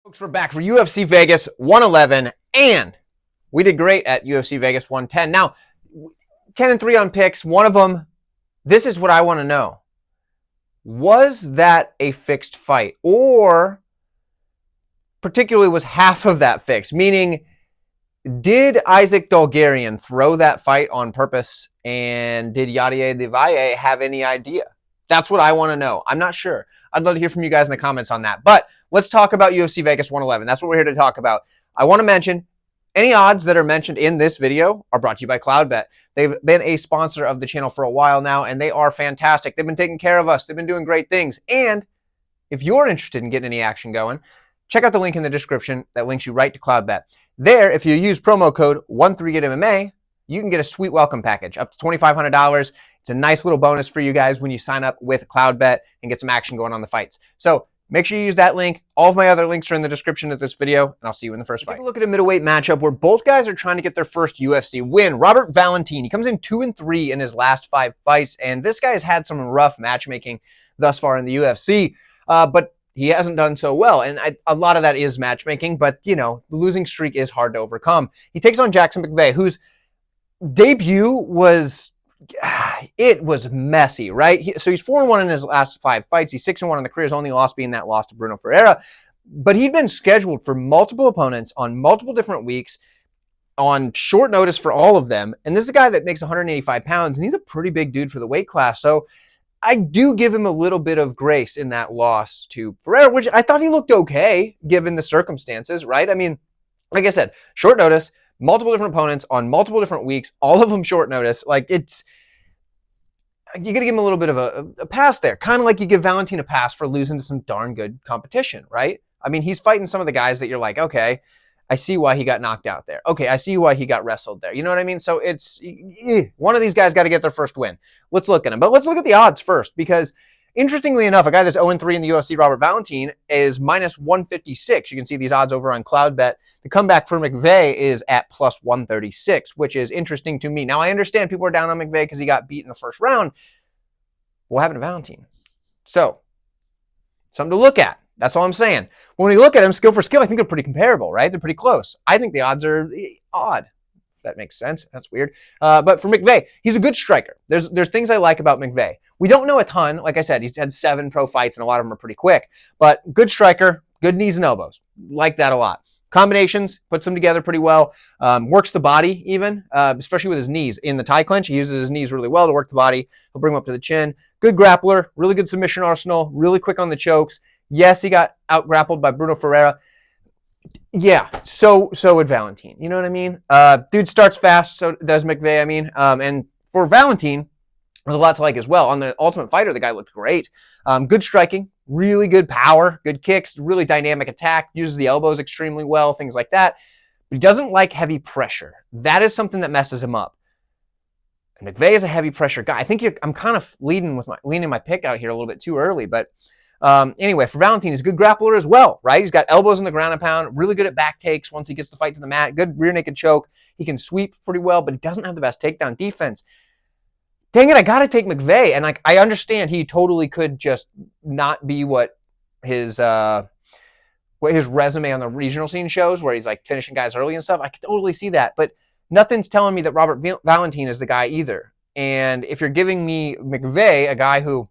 Folks, we're back for UFC Vegas 111, and we did great at UFC Vegas 110. Now, 10-3 on picks. One of them, this is what I want to know. Was that a fixed fight? Or, particularly, was half of that fixed? Meaning, did Isaac Dolgarian throw that fight on purpose? And did Yadier Devalle have any idea? That's what I want to know. I'm not sure. I'd love to hear from you guys in the comments on that. But let's talk about UFC Vegas 111. That's what we're here to talk about. I want to mention any odds that are mentioned in this video are brought to you by CloudBet. They've been a sponsor of the channel for a while now, and they are fantastic. They've been taking care of us. They've been doing great things. And if you're interested in getting any action going, check out the link in the description that links you right to CloudBet. There, if you use promo code 13GetMMA, you can get a sweet welcome package up to $2,500. It's a nice little bonus for you guys when you sign up with CloudBet and get some action going on the fights. So make sure you use that link. All of my other links are in the description of this video, and I'll see you in the first fight. Take a look at a middleweight matchup where both guys are trying to get their first UFC win. Robert Valentin, he comes in 2-3 in his last 5 fights, and this guy has had some rough matchmaking thus far in the UFC, but he hasn't done so well, and a lot of that is matchmaking, but, you know, the losing streak is hard to overcome. He takes on Jackson McVey, whose debut was... it was messy, right? So he's 4-1 in his last 5 fights. He's 6-1 in the career. His only loss being that loss to Bruno Ferreira. But he'd been scheduled for multiple opponents on multiple different weeks on short notice for all of them. And this is a guy that makes 185 pounds, and he's a pretty big dude for the weight class. So I do give him a little bit of grace in that loss to Ferreira, which I thought he looked okay given the circumstances, right? I mean, like I said, short notice, multiple different opponents on multiple different weeks, all of them short notice. Like, it's, you got to give him a little bit of a pass there. Kind of like you give Valentin a pass for losing to some darn good competition, right? I mean, he's fighting some of the guys that you're like, okay, I see why he got knocked out there. Okay, I see why he got wrestled there. You know what I mean? So it's, one of these guys got to get their first win. Let's look at him. But let's look at the odds first, because interestingly enough, a guy that's 0-3 in the UFC, Robert Valentin, is -156. You can see these odds over on CloudBet. The comeback for McVey is at +136, which is interesting to me. Now, I understand people are down on McVey because he got beat in the first round. What happened to Valentin? So, something to look at. That's all I'm saying. When we look at him, skill for skill, I think they're pretty comparable, right? They're pretty close. I think the odds are odd. If that makes sense. That's weird. But for McVey, he's a good striker. There's things I like about McVey. We don't know a ton. Like I said, he's had 7 pro fights, and a lot of them are pretty quick. But good striker, good knees and elbows. Like that a lot. Combinations, puts them together pretty well. Works the body even, especially with his knees. In the tie clinch, he uses his knees really well to work the body. He'll bring him up to the chin. Good grappler, really good submission arsenal, really quick on the chokes. Yes, he got out-grappled by Bruno Ferreira. Yeah, so would Valentin. You know what I mean? Dude starts fast, so does McVey, I mean. And for Valentin, there's a lot to like as well. On the Ultimate Fighter, the guy looked great. Good striking, really good power, good kicks, really dynamic attack, uses the elbows extremely well, things like that. But he doesn't like heavy pressure. That is something that messes him up. And McVey is a heavy pressure guy. I think I'm kind of leaning my pick out here a little bit too early, but anyway, for Valentin, he's a good grappler as well, right? He's got elbows in the ground and pound, really good at back takes once he gets the fight to the mat, good rear naked choke. He can sweep pretty well, but he doesn't have the best takedown defense. Dang it, I got to take McVey. And like, I understand he totally could just not be what his resume on the regional scene shows, where he's like finishing guys early and stuff. I could totally see that, but nothing's telling me that Robert Valentin is the guy either. And if you're giving me McVey, a guy who,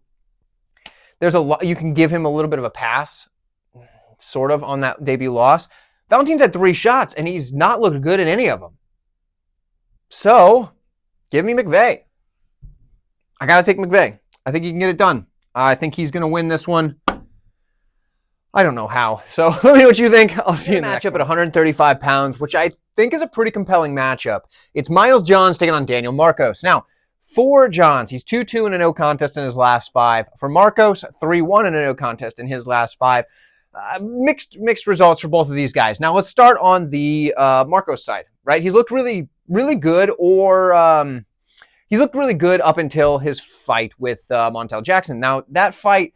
there's a lot, you can give him a little bit of a pass, sort of, on that debut loss. Valentin's had 3 shots, and he's not looked good in any of them. So, give me McVey. I got to take McVey. I think he can get it done. I think he's going to win this one. I don't know how. So, let me know what you think. I'll see you in the next matchup at 135 pounds, which I think is a pretty compelling matchup. It's Miles Johns taking on Daniel Marcos. Now, for Johns, he's 2-2 in a no contest in his last 5. For Marcos, 3-1 in a no contest in his last 5. Mixed results for both of these guys. Now let's start on the Marcos side, right? He's looked really good, or he's looked really good up until his fight with Montel Jackson. Now that fight,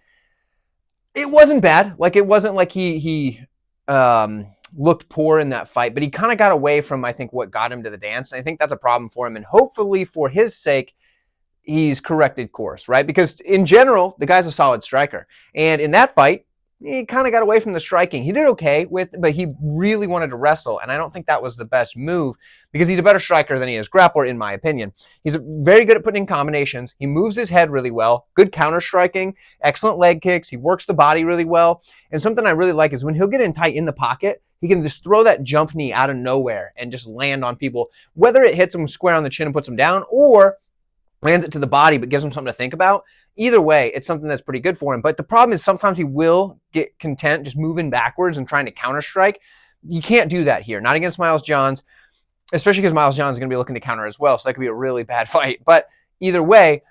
it wasn't bad. Like, it wasn't like he looked poor in that fight, but he kind of got away from, I think, what got him to the dance. And I think that's a problem for him, and hopefully for his sake, he's corrected course, right? Because in general, the guy's a solid striker. And in that fight, he kind of got away from the striking. He did okay but he really wanted to wrestle, and I don't think that was the best move because he's a better striker than he is grappler, in my opinion. He's very good at putting in combinations. He moves his head really well, good counter striking, excellent leg kicks. He works the body really well, and something I really like is when he'll get in tight in the pocket, he can just throw that jump knee out of nowhere and just land on people, whether it hits him square on the chin and puts him down or lands it to the body but gives him something to think about. Either way, it's something that's pretty good for him. But the problem is sometimes he will get content just moving backwards and trying to counter strike. You can't do that here, not against Miles Johns, especially because Miles Johns is going to be looking to counter as well, so that could be a really bad fight. But either way,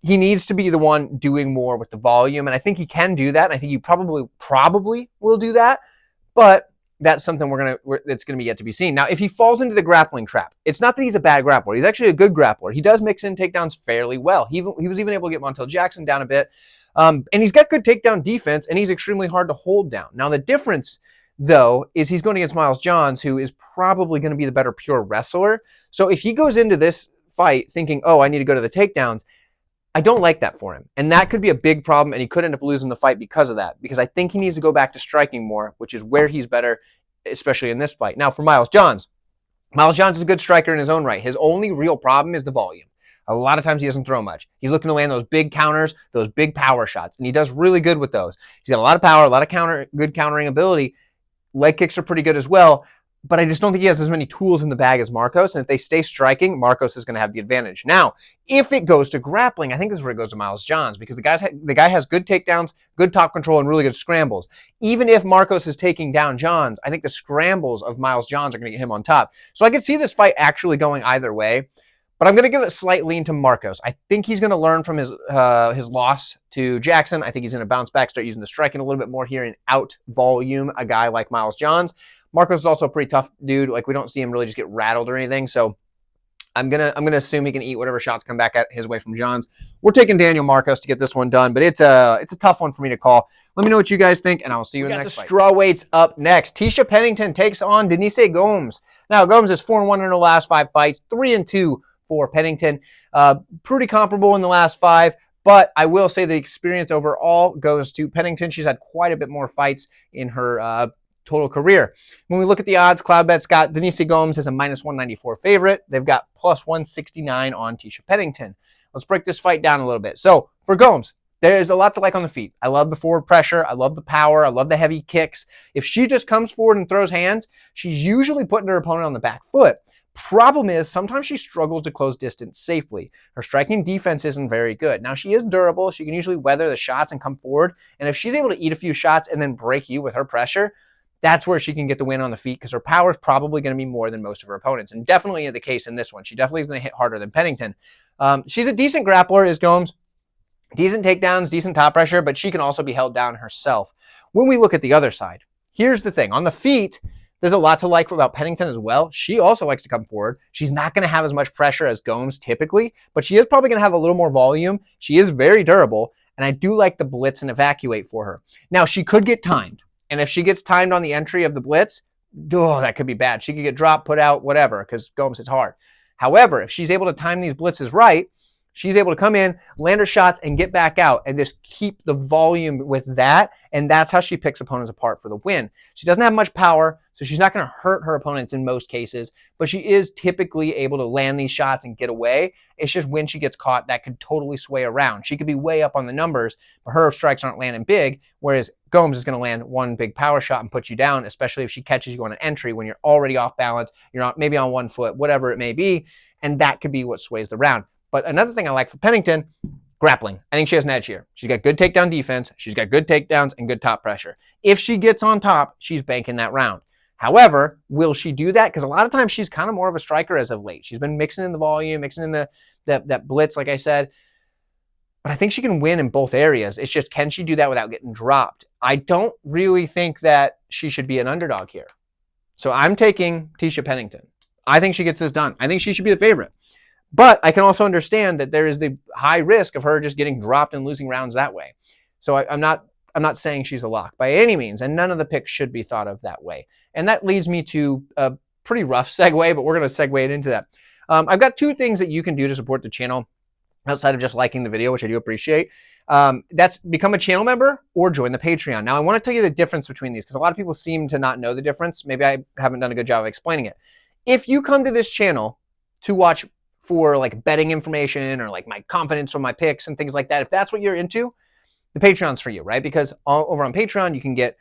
he needs to be the one doing more with the volume, and I think he can do that, and I think he probably will do that, but that's something that's going to be yet to be seen. Now, if he falls into the grappling trap, it's not that he's a bad grappler. He's actually a good grappler. He does mix in takedowns fairly well. He was even able to get Montel Jackson down a bit. And he's got good takedown defense, and he's extremely hard to hold down. Now, the difference, though, is he's going against Miles Johns, who is probably going to be the better pure wrestler. So if he goes into this fight thinking, oh, I need to go to the takedowns, I don't like that for him. And that could be a big problem, and he could end up losing the fight because of that, because I think he needs to go back to striking more, which is where he's better, especially in this fight. Now, for Miles Johns is a good striker in his own right. His only real problem is the volume. A lot of times he doesn't throw much. He's looking to land those big counters, those big power shots, and he does really good with those. He's got a lot of power, a lot of good countering ability. Leg kicks are pretty good as well. But I just don't think he has as many tools in the bag as Marcos. And if they stay striking, Marcos is going to have the advantage. Now, if it goes to grappling, I think this is where it goes to Miles Johns, because the guy has good takedowns, good top control, and really good scrambles. Even if Marcos is taking down Johns, I think the scrambles of Miles Johns are going to get him on top. So I could see this fight actually going either way. But I'm going to give it a slight lean to Marcos. I think he's going to learn from his loss to Jackson. I think he's going to bounce back, start using the striking a little bit more here and out-volume a guy like Miles Johns. Marcos is also a pretty tough dude. Like, we don't see him really just get rattled or anything. So I'm gonna assume he can eat whatever shots come back at his way from Johns. We're taking Daniel Marcos to get this one done, but it's a tough one for me to call. Let me know what you guys think, and I'll see you in the next fight. Strawweights up next. Tecia Pennington takes on Denise Gomes. Now, Gomes is 4-1 in her last 5 fights, 3-2 for Pennington. Pretty comparable in the last 5. But I will say the experience overall goes to Pennington. She's had quite a bit more fights in her total career. When we look at the odds, Cloudbet's got Denise Gomes as a -194 favorite. They've got +169 on Tecia Pennington. Let's break this fight down a little bit. So for Gomes, there's a lot to like on the feet. I love the forward pressure. I love the power. I love the heavy kicks. If she just comes forward and throws hands, she's usually putting her opponent on the back foot. Problem is, sometimes she struggles to close distance safely. Her striking defense isn't very good. Now, she is durable. She can usually weather the shots and come forward. And if she's able to eat a few shots and then break you with her pressure, that's where she can get the win on the feet, because her power is probably going to be more than most of her opponents. And definitely the case in this one. She definitely is going to hit harder than Pennington. She's a decent grappler, is Gomes. Decent takedowns, decent top pressure, but she can also be held down herself. When we look at the other side, here's the thing. On the feet, there's a lot to like about Pennington as well. She also likes to come forward. She's not going to have as much pressure as Gomes typically, but she is probably going to have a little more volume. She is very durable, and I do like the blitz and evacuate for her. Now, she could get timed. And if she gets timed on the entry of the blitz, that could be bad. She could get dropped, put out, whatever, because Gomes is hard. However, if she's able to time these blitzes right, she's able to come in, land her shots, and get back out and just keep the volume with that. And that's how she picks opponents apart for the win. She doesn't have much power, so she's not going to hurt her opponents in most cases, but she is typically able to land these shots and get away. It's just when she gets caught, that could totally sway around. She could be way up on the numbers, but her strikes aren't landing big, whereas Gomes is going to land one big power shot and put you down, especially if she catches you on an entry when you're already off balance, you're maybe on one foot, whatever it may be, and that could be what sways the round. But another thing I like for Pennington, grappling. I think she has an edge here. She's got good takedown defense. She's got good takedowns and good top pressure. If she gets on top, she's banking that round. However, will she do that? Because a lot of times she's kind of more of a striker as of late. She's been mixing in the volume, mixing in that blitz, like I said. But I think she can win in both areas. It's just, can she do that without getting dropped? I don't really think that she should be an underdog here. So I'm taking Tecia Pennington. I think she gets this done. I think she should be the favorite. But I can also understand that there is the high risk of her just getting dropped and losing rounds that way. So I'm not saying she's a lock by any means, and none of the picks should be thought of that way. And that leads me to a pretty rough segue, but we're going to segue it into that. I've got 2 things that you can do to support the channel. outside of just liking the video, which I do appreciate. That's become a channel member or join the Patreon. Now, I want to tell you the difference between these because a lot of people seem to not know the difference. Maybe I haven't done a good job of explaining it. If you come to this channel to watch for like betting information or like my confidence on my picks and things like that, if that's what you're into, the Patreon's for you, right? Because over on Patreon, you can get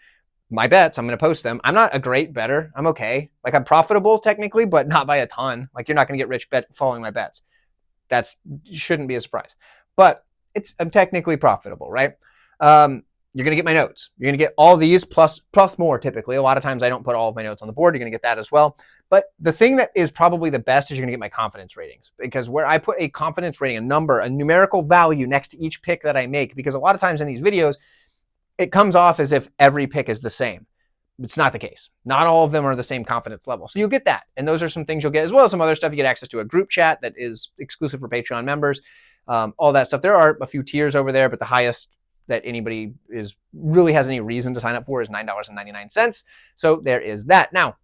my bets. I'm going to post them. I'm not a great bettor. I'm okay. Like I'm profitable technically, but not by a ton. Like you're not going to get rich following my bets. That shouldn't be a surprise. But I'm technically profitable, right? You're going to get my notes. You're going to get all these plus more typically. A lot of times I don't put all of my notes on the board. You're going to get that as well. But the thing that is probably the best is you're going to get my confidence ratings, because where I put a confidence rating, a number, a numerical value next to each pick that I make, because a lot of times in these videos, it comes off as if every pick is the same. It's not the case. Not all of them are the same confidence level. So you'll get that. And those are some things you'll get, as well as some other stuff. You get access to a group chat that is exclusive for Patreon members, all that stuff. There are a few tiers over there, but the highest that anybody really has any reason to sign up for is $9.99. So there is that. Now,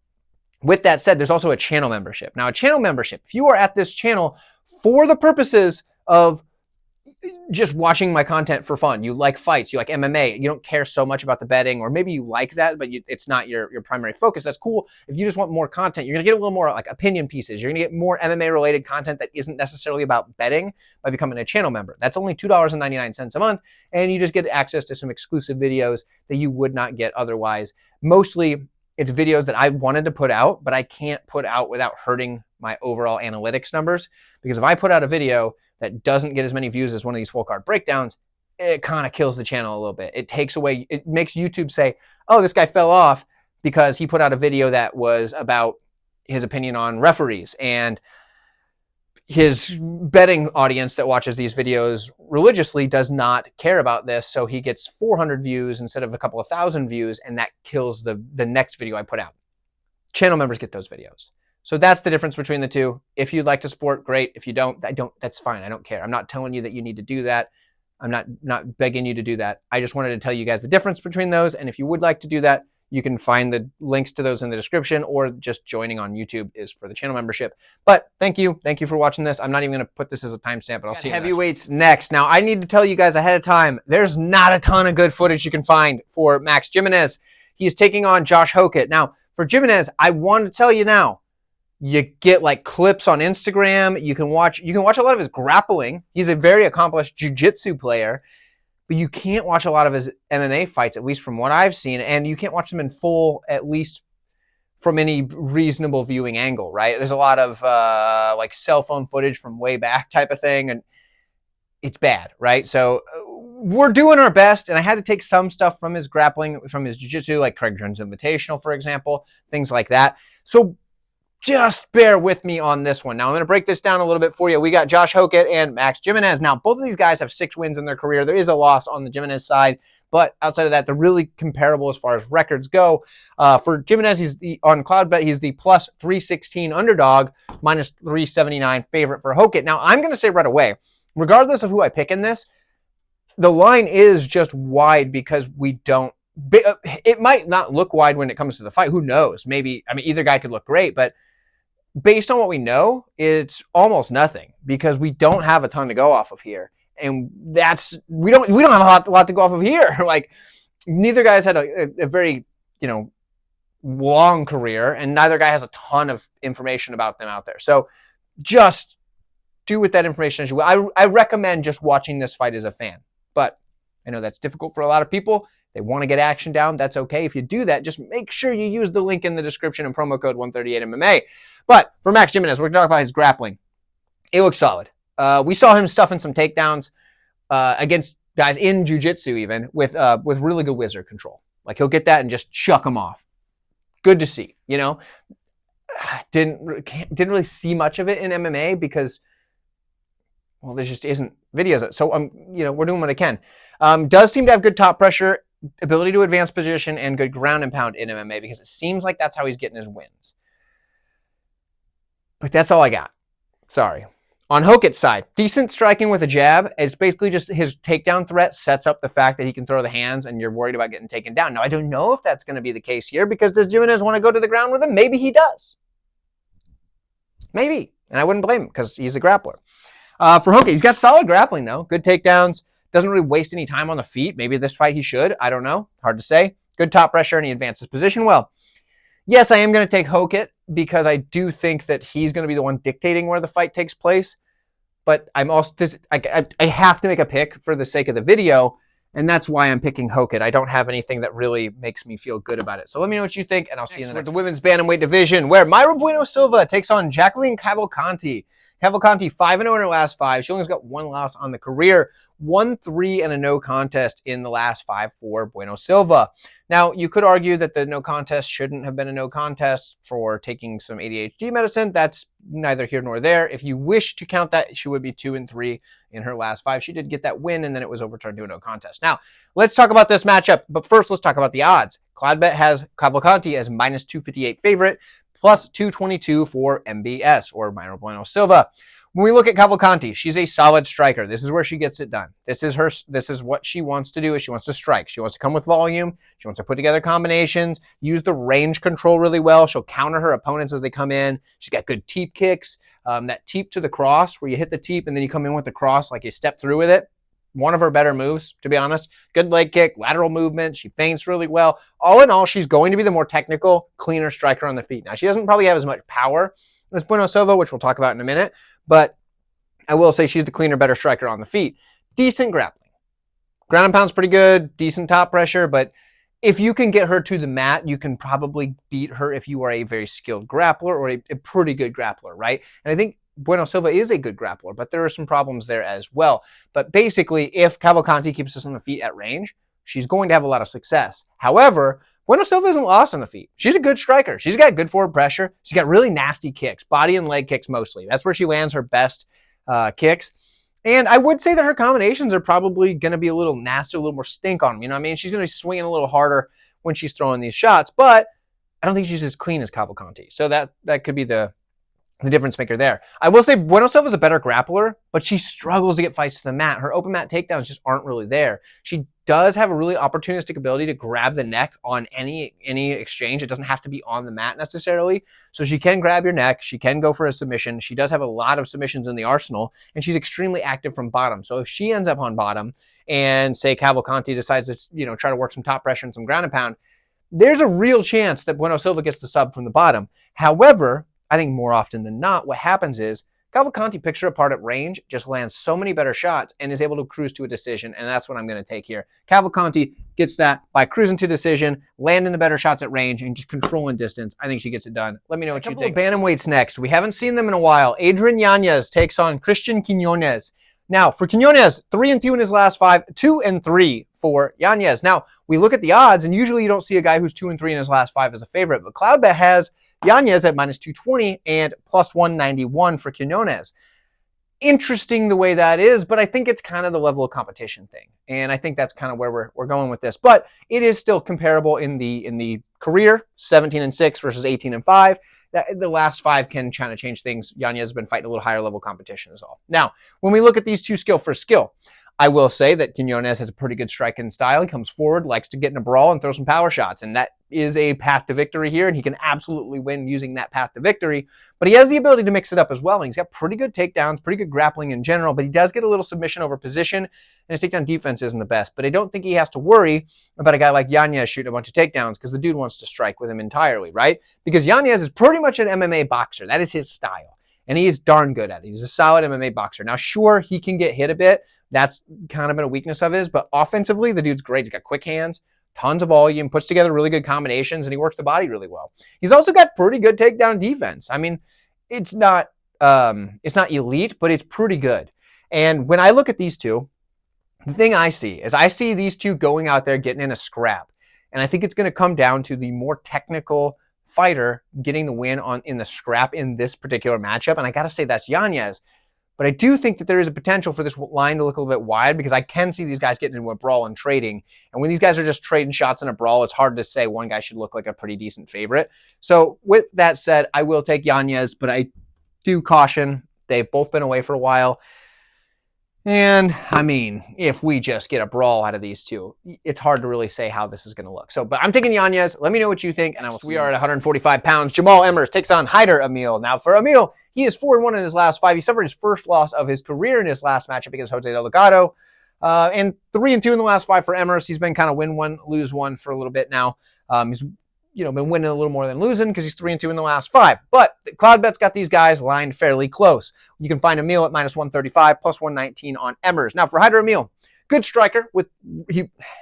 with that said, there's also a channel membership. Now, a channel membership, if you are at this channel for the purposes of just watching my content for fun, you like fights, you like MMA, you don't care so much about the betting, or maybe you like that, but it's not your primary focus, that's cool. If you just want more content, you're going to get a little more like opinion pieces. You're going to get more MMA related content that isn't necessarily about betting by becoming a channel member. That's only $2.99 a month, and you just get access to some exclusive videos that you would not get otherwise. Mostly, it's videos that I wanted to put out, but I can't put out without hurting my overall analytics numbers, because if I put out a video that doesn't get as many views as one of these full card breakdowns, it kind of kills the channel a little bit. It takes away, it makes YouTube say, oh, this guy fell off because he put out a video that was about his opinion on referees, and his betting audience that watches these videos religiously does not care about this. So he gets 400 views instead of a couple of thousand views, and that kills the next video I put out. Channel members get those videos. So that's the difference between the two. If you'd like to support, great. If you don't, that's fine. I don't care. I'm not telling you that you need to do that. I'm not begging you to do that. I just wanted to tell you guys the difference between those. And if you would like to do that, you can find the links to those in the description, or just joining on YouTube is for the channel membership. But thank you. Thank you for watching this. I'm not even going to put this as a timestamp, but I'll see you heavyweights next. Now, I need to tell you guys ahead of time, there's not a ton of good footage you can find for Max Gimenis. He is taking on Josh Hokit. Now, for Gimenis, I want to tell you now, you get like clips on Instagram. You can watch a lot of his grappling. He's a very accomplished jiu-jitsu player, but you can't watch a lot of his MMA fights, at least from what I've seen, and you can't watch them in full, at least from any reasonable viewing angle, right? There's a lot of like cell phone footage from way back type of thing, and it's bad, right? So we're doing our best, and I had to take some stuff from his grappling, from his jiu-jitsu, like Craig Jones Invitational, for example, things like that. So just bear with me on this one. Now, I'm going to break this down a little bit for you. We got Josh Hokit and Max Gimenis. Now, both of these guys have 6 wins in their career. There is a loss on the Gimenis side, but outside of that, they're really comparable as far as records go. For Gimenis, on CloudBet, he's the plus 316 underdog, minus 379 favorite for Hokit. Now, I'm going to say right away, regardless of who I pick in this, the line is just wide because we don't. It might not look wide when it comes to the fight. Who knows? Maybe, I mean, either guy could look great, but based on what we know, it's almost nothing because we don't have a ton to go off of here, and we don't have a lot to go off of here. Like, neither guy's had a very long career, and neither guy has a ton of information about them out there. So just do with that information as you will. I recommend just watching this fight as a fan, but I know that's difficult for a lot of people. They want to get action down. That's okay. If you do that, just make sure you use the link in the description and promo code 138MMA. But for Max Gimenis, we're going to talk about his grappling. It looks solid. We saw him stuffing some takedowns against guys in jiu-jitsu even with really good wizard control. Like, he'll get that and just chuck them off. Good to see, Didn't really see much of it in MMA because, well, there just isn't videos. So, we're doing what I can. Does seem to have good top pressure, ability to advance position, and good ground and pound in MMA, because it seems like that's how he's getting his wins. But that's all I got. Sorry. On Hokit's side, decent striking with a jab. It's basically just his takedown threat sets up the fact that he can throw the hands, and you're worried about getting taken down. Now, I don't know if that's going to be the case here, because does Gimenis want to go to the ground with him? Maybe he does. Maybe. And I wouldn't blame him because he's a grappler. For Hokit, he's got solid grappling, though. Good takedowns. Doesn't really waste any time on the feet. Maybe this fight he should. I don't know. Hard to say. Good top pressure, and he advances position well. Yes, I am going to take Hokit because I do think that he's going to be the one dictating where the fight takes place. But I'm also I have to make a pick for the sake of the video, and that's why I'm picking Hokit. I don't have anything that really makes me feel good about it. So let me know what you think, and I'll see you in the women's bantamweight division, where Mayra Bueno Silva takes on Jacqueline Cavalcanti. Cavalcanti 5-0 in her last 5. She only's got 1 loss on the career. 1-3 and a no contest in the last 5 for Bueno Silva. Now, you could argue that the no contest shouldn't have been a no contest for taking some ADHD medicine. That's neither here nor there. If you wish to count that, she would be 2-3 in her last 5. She did get that win, and then it was overturned to a no contest. Now, let's talk about this matchup. But first, let's talk about the odds. Cloudbet has Cavalcanti as -258 favorite, plus 222 for MBS, or Mayra Bueno Silva. When we look at Cavalcanti, she's a solid striker. This is where she gets it done. This is what she wants to do, is she wants to strike. She wants to come with volume. She wants to put together combinations, use the range control really well. She'll counter her opponents as they come in. She's got good teep kicks. That teep to the cross, where you hit the teep and then you come in with the cross, like you step through with it. One of her better moves, to be honest. Good leg kick, lateral movement. She feints really well. All in all, she's going to be the more technical, cleaner striker on the feet. Now, she doesn't probably have as much power as Bueno Silva, which we'll talk about in a minute, but I will say she's the cleaner, better striker on the feet. Decent grappling. Ground and pound's pretty good, decent top pressure, but if you can get her to the mat, you can probably beat her if you are a very skilled grappler or a pretty good grappler, right? And I think Bueno Silva is a good grappler, but there are some problems there as well. But basically, if Cavalcanti keeps us on the feet at range, she's going to have a lot of success. However, Bueno Silva isn't lost on the feet. She's a good striker. She's got good forward pressure. She's got really nasty kicks, body and leg kicks mostly. That's where she lands her best kicks. And I would say that her combinations are probably going to be a little nasty, a little more stink on them. You know what I mean? She's going to be swinging a little harder when she's throwing these shots, but I don't think she's as clean as Cavalcanti. So that could be the difference maker there. I will say Bueno Silva is a better grappler, but she struggles to get fights to the mat. Her open mat takedowns just aren't really there. She does have a really opportunistic ability to grab the neck on any exchange. It doesn't have to be on the mat necessarily. So she can grab your neck. She can go for a submission. She does have a lot of submissions in the arsenal, and she's extremely active from bottom. So if she ends up on bottom and, say, Cavalcanti decides to try to work some top pressure and some ground and pound, there's a real chance that Bueno Silva gets the sub from the bottom. However, I think more often than not, what happens is Cavalcanti picks her apart at range, just lands so many better shots, and is able to cruise to a decision, and that's what I'm going to take here. Cavalcanti gets that by cruising to decision, landing the better shots at range, and just controlling distance. I think she gets it done. Let me know what you think. Bantamweights next. We haven't seen them in a while. Adrian Yanez takes on Cristian Quenonez. Now, for Quenonez, 3-2 in his last 5, 2-3 for Yanez. Now, we look at the odds, and usually you don't see a guy who's 2-3 in his last 5 as a favorite, but Cloudbet has Yanez at -220 and +191 for Quenonez. Interesting the way that is, but I think it's kind of the level of competition thing. And I think that's kind of where we're going with this. But it is still comparable in the career, 17-6 versus 18-5. The last 5 can kind of change things. Yanez has been fighting a little higher level competition is all. Now, when we look at these two skill for skill, I will say that Quenonez has a pretty good striking style. He comes forward, likes to get in a brawl and throw some power shots, and that is a path to victory here, and he can absolutely win using that path to victory. But he has the ability to mix it up as well, and he's got pretty good takedowns, pretty good grappling in general, but he does get a little submission over position, and his takedown defense isn't the best. But I don't think he has to worry about a guy like Yanez shooting a bunch of takedowns because the dude wants to strike with him entirely, right? Because Yanez is pretty much an MMA boxer. That is his style, and he's darn good at it. He's a solid MMA boxer. Now, sure, he can get hit a bit. That's kind of been a weakness of his, but offensively, the dude's great. He's got quick hands, tons of volume, puts together really good combinations, and he works the body really well. He's also got pretty good takedown defense. I mean, it's not elite, but it's pretty good. And when I look at these two, the thing I see is these two going out there getting in a scrap. And I think it's going to come down to the more technical fighter getting the win in the scrap in this particular matchup. And I got to say that's Yanez. But I do think that there is a potential for this line to look a little bit wide because I can see these guys getting into a brawl and trading. And when these guys are just trading shots in a brawl, it's hard to say one guy should look like a pretty decent favorite. So with that said, I will take Yanez, but I do caution. They've both been away for a while. And, I mean, if we just get a brawl out of these two, it's hard to really say how this is going to look. So, but I'm taking Yanez. Let me know what you think. And we are at 145 pounds. Jamall Emmers takes on Hyder Amil. Now, for Amil, He is 4-1 in his last 5. He suffered his first loss of his career in his last matchup against Jose Delgado. And 3-2 in the last 5 for Emmers. He's been kind of win one, lose one for a little bit now. He's been winning a little more than losing because he's 3-2 in the last 5. But Cloudbet's got these guys lined fairly close. You can find Amil at -135, plus 119 on Emmers. Now for Hyder Amil, good striker.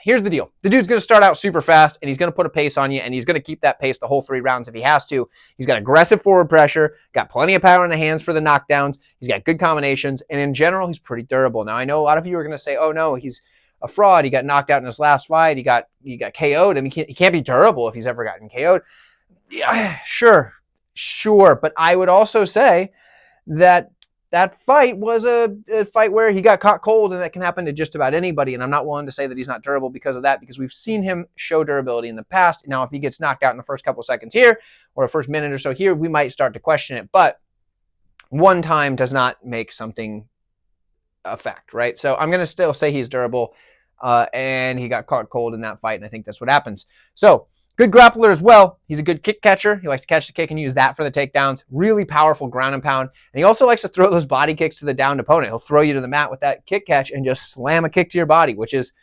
Here's the deal. The dude's going to start out super fast, and he's going to put a pace on you, and he's going to keep that pace the whole 3 rounds if he has to. He's got aggressive forward pressure, got plenty of power in the hands for the knockdowns. He's got good combinations, and in general, he's pretty durable. Now, I know a lot of you are going to say, oh, no, he's a fraud. He got knocked out in his last fight. He got KO'd. I mean, he can't be durable if he's ever gotten KO'd. Yeah, sure. But I would also say that fight was a fight where he got caught cold, and that can happen to just about anybody. And I'm not willing to say that he's not durable because of that, because we've seen him show durability in the past. Now, if he gets knocked out in the first couple seconds here, or the first minute or so here, we might start to question it. But one time does not make something a fact, right? So I'm going to still say he's durable, and he got caught cold in that fight, and I think that's what happens. So, good grappler as well. He's a good kick catcher. He likes to catch the kick and use that for the takedowns. Really powerful ground and pound. And he also likes to throw those body kicks to the downed opponent. He'll throw you to the mat with that kick catch and just slam a kick to your body, which is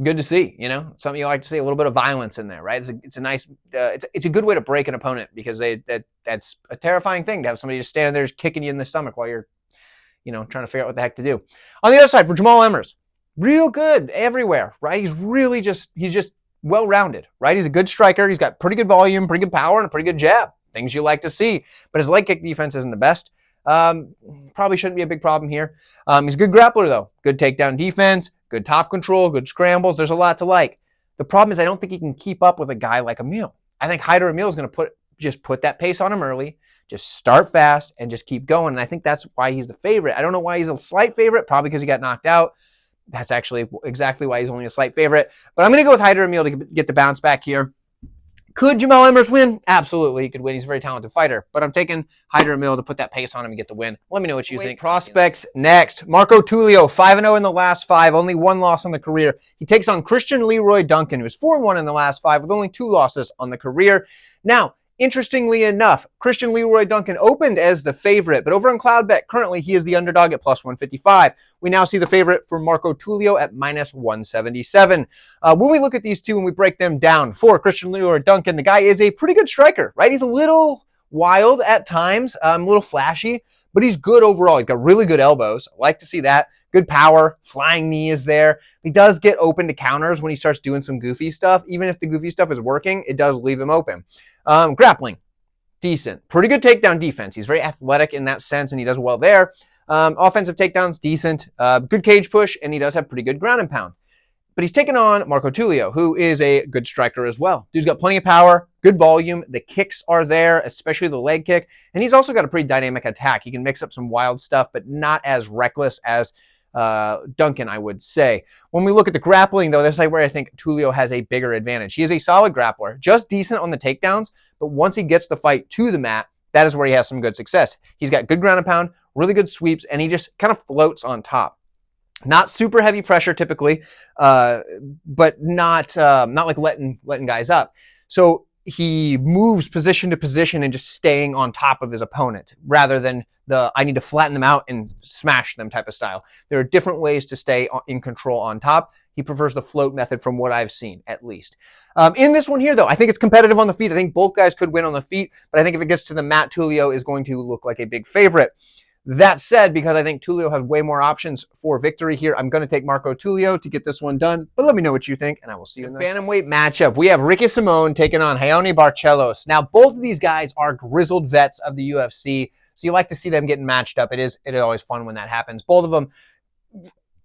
good to see. Something you like to see, a little bit of violence in there, right? It's a nice, it's a good way to break an opponent, because that's a terrifying thing to have somebody just standing there just kicking you in the stomach while you're trying to figure out what the heck to do. On the other side, for Jamall Emmers, real good everywhere, right? He's just well-rounded, right? He's a good striker. He's got pretty good volume, pretty good power, and a pretty good jab. Things you like to see. But his leg kick defense isn't the best. Probably shouldn't be a big problem here. He's a good grappler, though. Good takedown defense, good top control, good scrambles. There's a lot to like. The problem is I don't think he can keep up with a guy like Amil. I think Hyder Amil is going to put that pace on him early, just start fast, and just keep going. And I think that's why he's the favorite. I don't know why he's a slight favorite, probably because he got knocked out. That's actually exactly why he's only a slight favorite. But I'm going to go with Hyder Amil to get the bounce back here. Could Jamall Emmers win? Absolutely, he could win. He's a very talented fighter. But I'm taking Hyder Amil to put that pace on him and get the win. Let me know what you think. Prospects next. Marco Tulio, 5-0 in the last 5. Only 1 loss on the career. He takes on Cristian Leroy Duncan, who's 4-1 in the last 5 with only 2 losses on the career. Now, interestingly enough, Cristian Leroy Duncan opened as the favorite, but over on Cloudbet, currently he is the underdog at plus 155. We now see the favorite for Marco Tulio at minus 177. When we look at these two and we break them down, for Cristian Leroy Duncan, the guy is a pretty good striker, right? He's a little wild at times, a little flashy, but he's good overall. He's got really good elbows. I like to see that. Good power, flying knee is there. He does get open to counters when he starts doing some goofy stuff. Even if the goofy stuff is working, it does leave him open. Grappling, decent. Pretty good takedown defense. He's very athletic in that sense, and he does well there. Offensive takedowns, decent. Good cage push, and he does have pretty good ground and pound. But he's taken on Marco Tulio, who is a good striker as well. Dude's got plenty of power, good volume. The kicks are there, especially the leg kick. And he's also got a pretty dynamic attack. He can mix up some wild stuff, but not as reckless as Duncan, I would say. When we look at the grappling, though, that's like where I think Tulio has a bigger advantage. He is a solid grappler, just decent on the takedowns, but once he gets the fight to the mat, that is where he has some good success. He's got good ground and pound, really good sweeps, and he just kind of floats on top. Not super heavy pressure typically, but not like letting guys up. So he moves position to position and just staying on top of his opponent rather than the I need to flatten them out and smash them type of style. There are different ways to stay in control on top. He prefers the float method from what I've seen, at least. In this one here, though, I think it's competitive on the feet. I think both guys could win on the feet, but I think if it gets to the mat, Tulio is going to look like a big favorite. That said, because I think Tulio has way more options for victory here, I'm going to take Marco Tulio to get this one done. But let me know what you think, and I will see you in the bantamweight matchup. We have Ricky Simon taking on Raoni Barcelos. Now, both of these guys are grizzled vets of the UFC, so you like to see them getting matched up. It is always fun when that happens. Both of them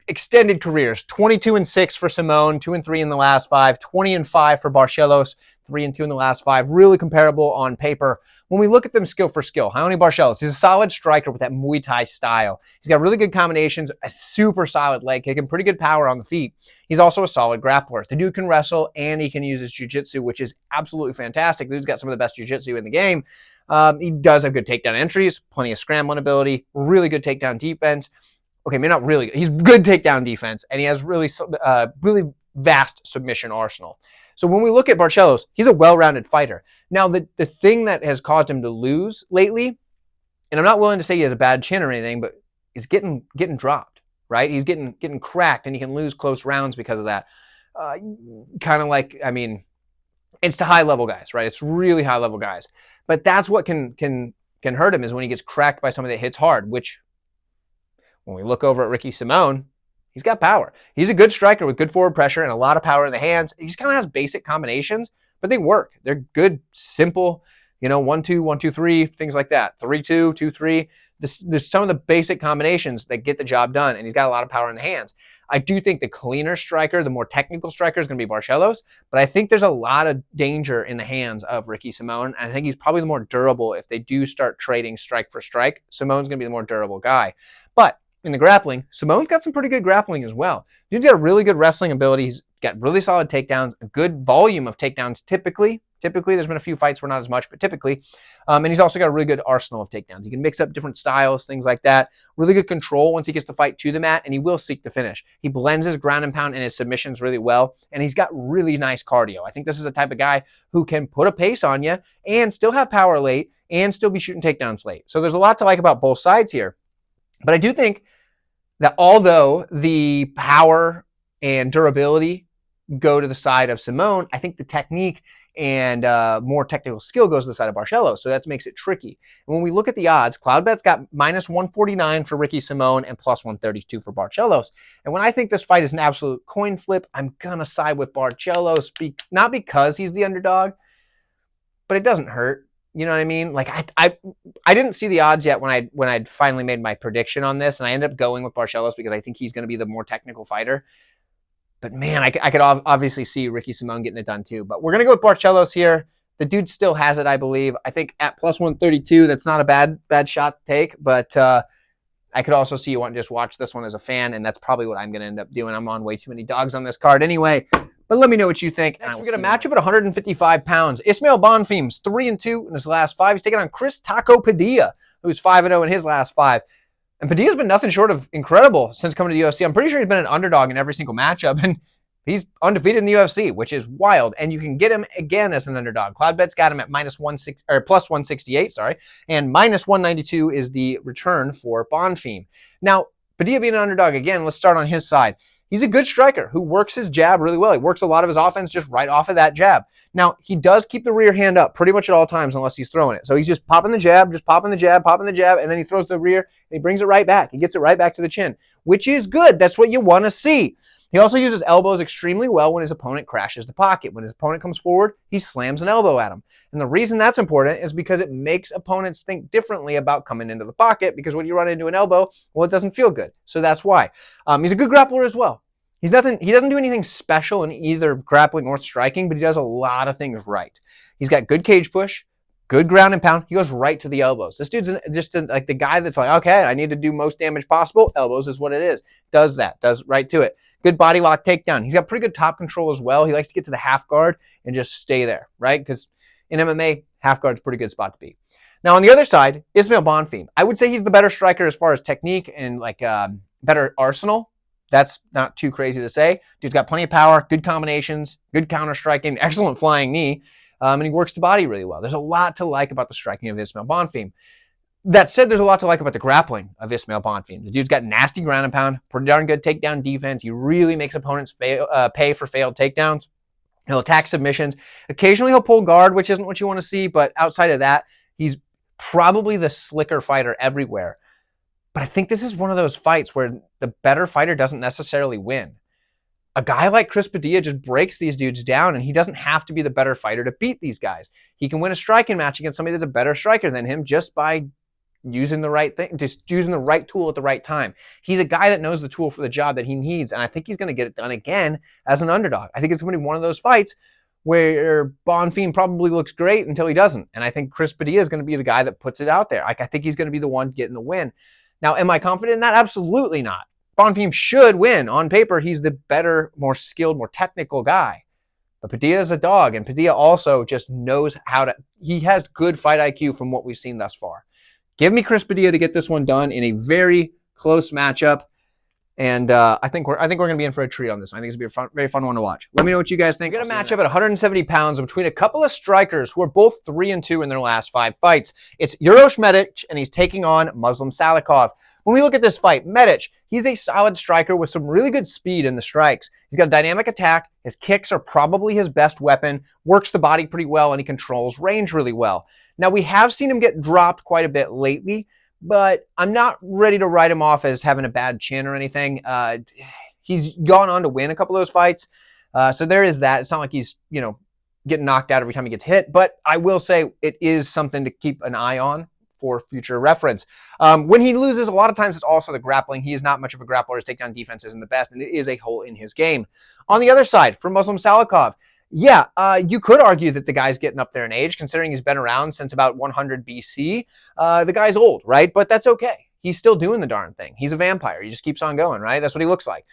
extended careers, 22-6 for Simon, 2-3 in the last 5, 20-5 for Barcelos, 3-2 in the last 5. Really comparable on paper. When we look at them skill for skill, Raoni Barcelos, he's a solid striker with that Muay Thai style. He's got really good combinations, a super solid leg kick, and pretty good power on the feet. He's also a solid grappler. The dude can wrestle, and he can use his jiu-jitsu, which is absolutely fantastic. The dude's got some of the best jiu-jitsu in the game. He does have good takedown entries, plenty of scrambling ability, really good takedown defense. Okay, maybe not really good. He's good takedown defense, and he has really vast submission arsenal. So when we look at Barcelos, he's a well-rounded fighter. Now, the thing that has caused him to lose lately And I'm not willing to say he has a bad chin or anything, but he's getting dropped, right? He's getting cracked, and he can lose close rounds because of that. Kind of like, I mean, it's to high-level guys, right? It's really high-level guys. But that's what can hurt him, is when he gets cracked by somebody that hits hard, which when we look over at Ricky Simón, he's got power. He's a good striker with good forward pressure and a lot of power in the hands. He just kind of has basic combinations, but they work. They're good, simple, 1-2, 1-2-3, things like that. 3-2, 2-3. There's some of the basic combinations that get the job done, and he's got a lot of power in the hands. I do think the cleaner striker, the more technical striker, is going to be Barcelos, but I think there's a lot of danger in the hands of Ricky Simón, and I think he's probably the more durable if they do start trading strike for strike. Simón's going to be the more durable guy. But in the grappling, Simón's got some pretty good grappling as well. Dude's got really good wrestling ability. He's got really solid takedowns, a good volume of takedowns typically. Typically, there's been a few fights where not as much, but typically. And he's also got a really good arsenal of takedowns. He can mix up different styles, things like that. Really good control once he gets the fight to the mat, and he will seek the finish. He blends his ground and pound and his submissions really well, and he's got really nice cardio. I think this is a type of guy who can put a pace on you and still have power late and still be shooting takedowns late. So there's a lot to like about both sides here. But I do think that although the power and durability go to the side of Simón, I think the technique and more technical skill goes to the side of Barcelos, so that makes it tricky. And when we look at the odds, Cloudbet's got -149 for Ricky Simón and +132 for Barcelos. And when I think this fight is an absolute coin flip, I'm going to side with Barcelos, not because he's the underdog, but it doesn't hurt. You know what I mean? Like I didn't see the odds yet when I'd finally made my prediction on this, and I ended up going with Barcelos because I think he's going to be the more technical fighter. But man, I could obviously see Ricky Simón getting it done too. But we're going to go with Barcelos here. The dude still has it, I believe. I think at +132, that's not a bad shot to take. But I could also see you want to just watch this one as a fan, and that's probably what I'm going to end up doing. I'm on way too many dogs on this card anyway. But let me know what you think. Next, we get a matchup at 155 pounds. Ismael Bonfim's 3-2 in his last 5. He's taking on Chris Taco Padilla, who's 5-0 in his last 5. And Padilla's been nothing short of incredible since coming to the UFC. I'm pretty sure he's been an underdog in every single matchup, and he's undefeated in the UFC, which is wild. And you can get him again as an underdog. Cloudbet's got him at +168, and -192 is the return for Bonfim. Now, Padilla being an underdog again, let's start on his side. He's a good striker who works his jab really well. He works a lot of his offense just right off of that jab. Now, he does keep the rear hand up pretty much at all times unless he's throwing it. So he's just popping the jab, popping the jab, and then he throws the rear, and he brings it right back. He gets it right back to the chin, which is good. That's what you want to see. He also uses elbows extremely well when his opponent crashes the pocket. When his opponent comes forward, he slams an elbow at him. And the reason that's important is because it makes opponents think differently about coming into the pocket, because when you run into an elbow, well, it doesn't feel good. So that's why. He's a good grappler as well. He doesn't do anything special in either grappling or striking, but he does a lot of things right. He's got good cage push, good ground and pound. He goes right to the elbows. This dude's just like the guy that's like, okay, I need to do most damage possible. Elbows is what it is. Does right to it. Good body lock takedown. He's got pretty good top control as well. He likes to get to the half guard and just stay there, right? Because in MMA, half guard's a pretty good spot to be. Now, on the other side, Ismael Bonfim. I would say he's the better striker as far as technique and like better arsenal. That's not too crazy to say. Dude's got plenty of power, good combinations, good counter striking, excellent flying knee, and he works the body really well. There's a lot to like about the striking of Ismael Bonfim. That said, there's a lot to like about the grappling of Ismael Bonfim. The dude's got nasty ground and pound, pretty darn good takedown defense. He really makes opponents pay for failed takedowns. He'll attack submissions. Occasionally he'll pull guard, which isn't what you want to see, but outside of that, he's probably the slicker fighter everywhere. But I think this is one of those fights where the better fighter doesn't necessarily win. A guy like Chris Padilla just breaks these dudes down, and he doesn't have to be the better fighter to beat these guys. He can win a striking match against somebody that's a better striker than him just by using the right thing, just using the right tool at the right time. He's a guy that knows the tool for the job that he needs, and I think he's going to get it done again as an underdog. I think it's going to be one of those fights where Bonfim probably looks great until he doesn't, and I think Chris Padilla is going to be the guy that puts it out there. I think he's going to be the one getting the win. Now, am I confident in that? Absolutely not. Bonfim should win. On paper, he's the better, more skilled, more technical guy. But Padilla is a dog, and Padilla also just knows how to... He has good fight IQ from what we've seen thus far. Give me Chris Padilla to get this one done in a very close matchup. And I think we're going to be in for a treat on this one. I think it's going to be a very fun one to watch. Let me know what you guys think. We're going to match up at 170 pounds between a couple of strikers who are both 3-2 in their last 5 fights. It's Uros Medic, and he's taking on Muslim Salikhov. When we look at this fight, Medic, he's a solid striker with some really good speed in the strikes. He's got a dynamic attack. His kicks are probably his best weapon, works the body pretty well, and he controls range really well. Now, we have seen him get dropped quite a bit lately, but I'm not ready to write him off as having a bad chin or anything. He's gone on to win a couple of those fights, so there is that. It's not like he's, getting knocked out every time he gets hit, but I will say it is something to keep an eye on for future reference. When he loses, a lot of times it's also the grappling. He is not much of a grappler. His takedown defense isn't the best, and it is a hole in his game. On the other side, for Muslim Salikhov, yeah, you could argue that the guy's getting up there in age, considering he's been around since about 100 BC. The guy's old, right? But that's okay. He's still doing the darn thing. He's a vampire. He just keeps on going, right? That's what he looks like.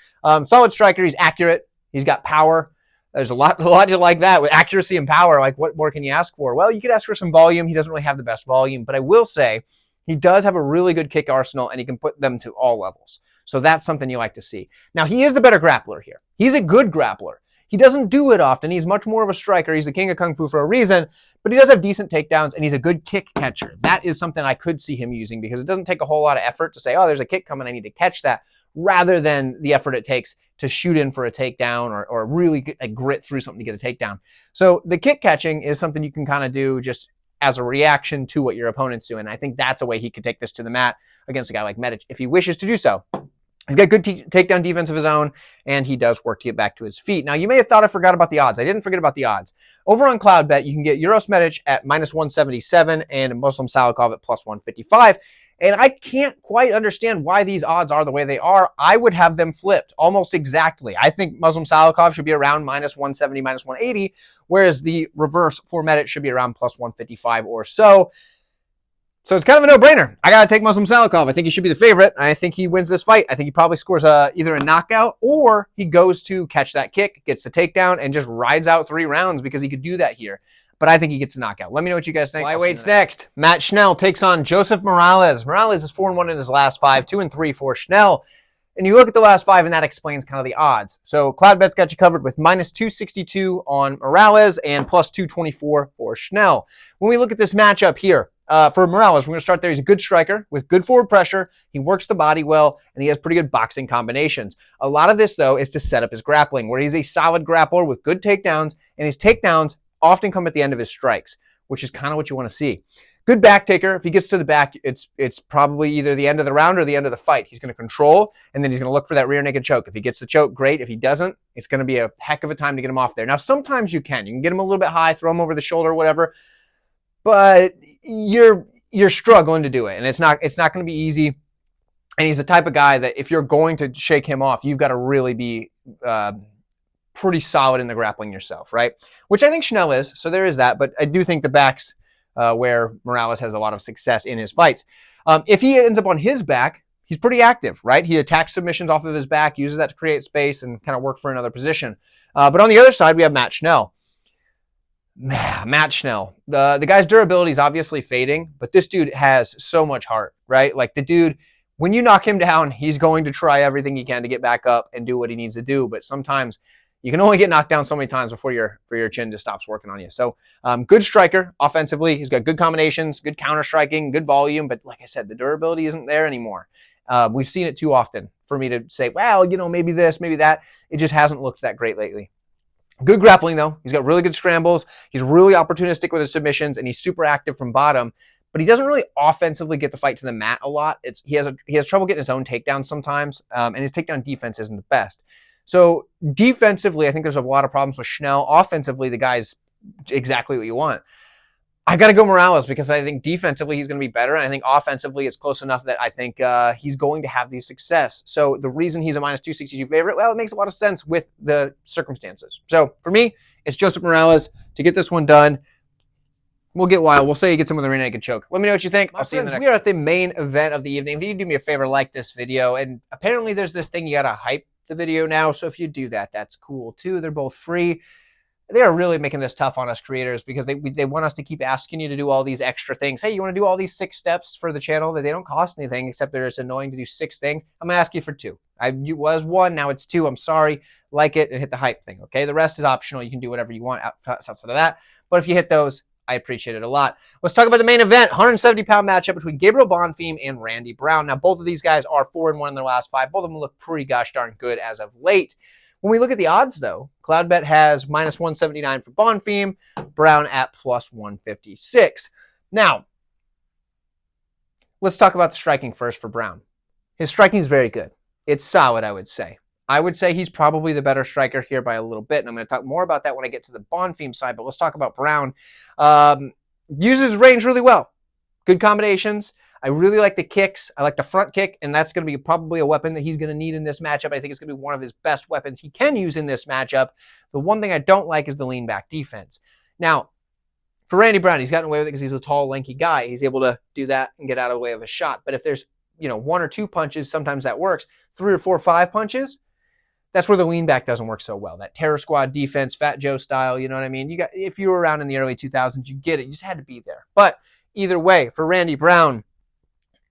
Solid striker. He's accurate. He's got power. There's a lot to like that with accuracy and power. Like, what more can you ask for? Well, you could ask for some volume. He doesn't really have the best volume, but I will say he does have a really good kick arsenal, and he can put them to all levels. So that's something you like to see. Now, he is the better grappler here. He's a good grappler. He doesn't do it often. He's much more of a striker. He's the king of Kung Fu for a reason, but he does have decent takedowns, and he's a good kick catcher. That is something I could see him using because it doesn't take a whole lot of effort to say, oh, there's a kick coming, I need to catch that, rather than the effort it takes to shoot in for a takedown or really grit through something to get a takedown. So the kick catching is something you can kind of do just as a reaction to what your opponent's doing. I think that's a way he could take this to the mat against a guy like Medic if he wishes to do so. He's got good takedown defense of his own, and he does work to get back to his feet. Now, you may have thought I forgot about the odds. I didn't forget about the odds. Over on CloudBet, you can get Uros Medic at -177 and Muslim Salikhov at +155. And I can't quite understand why these odds are the way they are. I would have them flipped almost exactly. I think Muslim Salikhov should be around -170, -180, whereas the reverse for Medic should be around +155 or so. So it's kind of a no-brainer. I got to take Muslim Salikhov. I think he should be the favorite. I think he wins this fight. I think he probably scores either a knockout or he goes to catch that kick, gets the takedown, and just rides out 3 rounds because he could do that here. But I think he gets a knockout. Let me know what you guys think. Flyweight's next. Matt Schnell takes on Joseph Morales. Morales is 4-1 in his last 5, 2-3 for Schnell. And you look at the last 5, and that explains kind of the odds. So CloudBet's got you covered with -262 on Morales and +224 for Schnell. When we look at this matchup here, for Morales, we're going to start there. He's a good striker with good forward pressure. He works the body well, and he has pretty good boxing combinations. A lot of this, though, is to set up his grappling, where he's a solid grappler with good takedowns, and his takedowns often come at the end of his strikes, which is kind of what you want to see. Good back taker. If he gets to the back, it's probably either the end of the round or the end of the fight. He's going to control, and then he's going to look for that rear naked choke. If he gets the choke, great. If he doesn't, it's going to be a heck of a time to get him off there. Now, sometimes you can. You can get him a little bit high, throw him over the shoulder, whatever, but you're struggling to do it, and it's not going to be easy. And he's the type of guy that if you're going to shake him off, you've got to really be pretty solid in the grappling yourself, right? Which I think Schnell is, so there is that. But I do think the back's where Morales has a lot of success in his fights. If he ends up on his back, he's pretty active, right? He attacks submissions off of his back, uses that to create space and kind of work for another position. But on the other side, we have Matt Schnell. Matt Schnell. The guy's durability is obviously fading, but this dude has so much heart, right? Like the dude, when you knock him down, he's going to try everything he can to get back up and do what he needs to do. But sometimes you can only get knocked down so many times before your chin just stops working on you. So good striker offensively. He's got good combinations, good counter striking, good volume. But like I said, the durability isn't there anymore. We've seen it too often for me to say, well, maybe this, maybe that. It just hasn't looked that great lately. Good grappling, though. He's got really good scrambles. He's really opportunistic with his submissions, and he's super active from bottom. But he doesn't really offensively get the fight to the mat a lot. He has trouble getting his own takedowns sometimes, and his takedown defense isn't the best. So defensively, I think there's a lot of problems with Schnell. Offensively, the guy's exactly what you want. I got to go Morales because I think defensively he's going to be better, and I think offensively it's close enough that I think he's going to have the success. So the reason he's a -262 favorite, well, it makes a lot of sense with the circumstances. So for me, it's Joseph Morales to get this one done. We'll get wild. We'll say he gets him with a rear naked choke. Let me know what you think. I'll see you in the next. We are at the main event of the evening. If you do me a favor, like this video. And apparently there's this thing you got to hype the video now. So if you do that, that's cool too. They're both free. they are really making this tough on us creators because they want us to keep asking you to do all these extra things. Hey, you want to do all these 6 steps for the channel that they don't cost anything except they're just annoying to do 6 things? I'm going to ask you for 2. It was 1, now it's 2. I'm sorry. Like it and hit the hype thing, okay? The rest is optional. You can do whatever you want outside of that. But if you hit those, I appreciate it a lot. Let's talk about the main event, 170-pound matchup between Gabriel Bonfim and Randy Brown. Now, both of these guys are 4-1 in their last 5. Both of them look pretty gosh darn good as of late. When we look at the odds, though, CloudBet has -179 for Bonfim, Brown at +156. Now, let's talk about the striking first for Brown. His striking is very good. It's solid, I would say. I would say he's probably the better striker here by a little bit, and I'm going to talk more about that when I get to the Bonfim side, but let's talk about Brown. Uses his range really well. Good combinations. I really like the kicks. I like the front kick, and that's going to be probably a weapon that he's going to need in this matchup. I think it's going to be one of his best weapons he can use in this matchup. The one thing I don't like is the lean back defense. Now, for Randy Brown, he's gotten away with it because he's a tall, lanky guy. He's able to do that and get out of the way of a shot. But if there's 1 or 2 punches, sometimes that works. 3 or 4 or 5 punches, that's where the lean back doesn't work so well. That terror squad defense, Fat Joe style, you know what I mean? If you were around in the early 2000s, you get it. You just had to be there. But either way, for Randy Brown,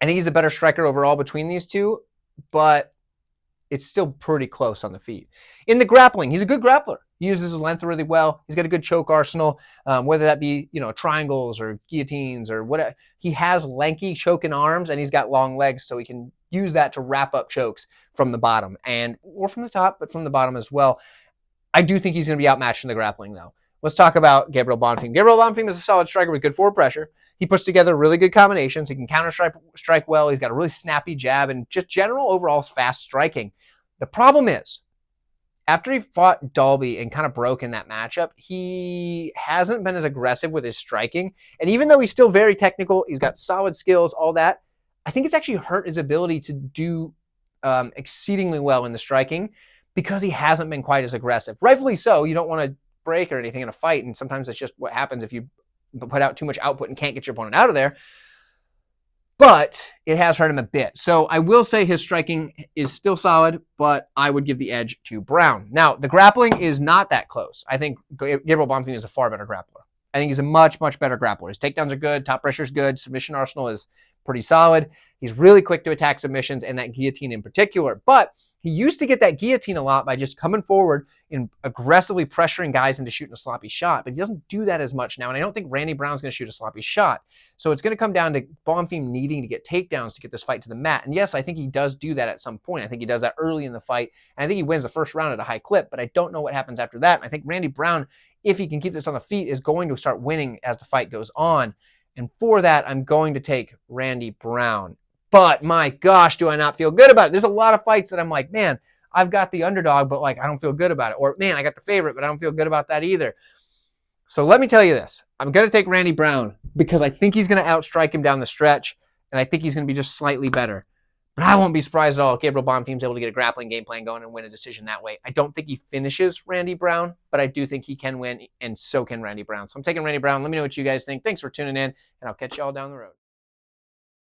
I think he's a better striker overall between these two, but it's still pretty close on the feet. In the grappling, he's a good grappler. He uses his length really well. He's got a good choke arsenal, whether that be triangles or guillotines or whatever. He has lanky choking arms, and he's got long legs, so he can use that to wrap up chokes from the bottom or from the top, but from the bottom as well. I do think he's going to be outmatched in the grappling, though. Let's talk about Gabriel Bonfim. Gabriel Bonfim is a solid striker with good forward pressure. He puts together really good combinations. He can counter-strike well. He's got a really snappy jab and just general overall fast striking. The problem is, after he fought Dalby and kind of broke in that matchup, he hasn't been as aggressive with his striking. And even though he's still very technical, he's got solid skills, all that, I think it's actually hurt his ability to do exceedingly well in the striking because he hasn't been quite as aggressive. Rightfully so. You don't want to break or anything in a fight, and sometimes that's just what happens if you put out too much output and can't get your opponent out of there. But it has hurt him a bit. So I will say his striking is still solid, but I would give the edge to Brown. Now, the grappling is not that close. I think Gabriel Bonfim is a far better grappler. I think he's a much, much better grappler. His takedowns are good. Top pressure is good. Submission arsenal is pretty solid. He's really quick to attack submissions and that guillotine in particular. But he used to get that guillotine a lot by just coming forward and aggressively pressuring guys into shooting a sloppy shot. But he doesn't do that as much now, and I don't think Randy Brown's going to shoot a sloppy shot. So it's going to come down to Bonfim needing to get takedowns to get this fight to the mat. And yes, I think he does do that at some point. I think he does that early in the fight, and I think he wins the first round at a high clip, but I don't know what happens after that. And I think Randy Brown, if he can keep this on the feet, is going to start winning as the fight goes on. And for that, I'm going to take Randy Brown. But my gosh, do I not feel good about it. There's a lot of fights that I'm like, man, I've got the underdog, but I don't feel good about it. Or man, I got the favorite, but I don't feel good about that either. So let me tell you this. I'm going to take Randy Brown because I think he's going to outstrike him down the stretch, and I think he's going to be just slightly better. But I won't be surprised at all if Gabriel Bonfim's able to get a grappling game plan going and win a decision that way. I don't think he finishes Randy Brown, but I do think he can win, and so can Randy Brown. So I'm taking Randy Brown. Let me know what you guys think. Thanks for tuning in, and I'll catch you all down the road.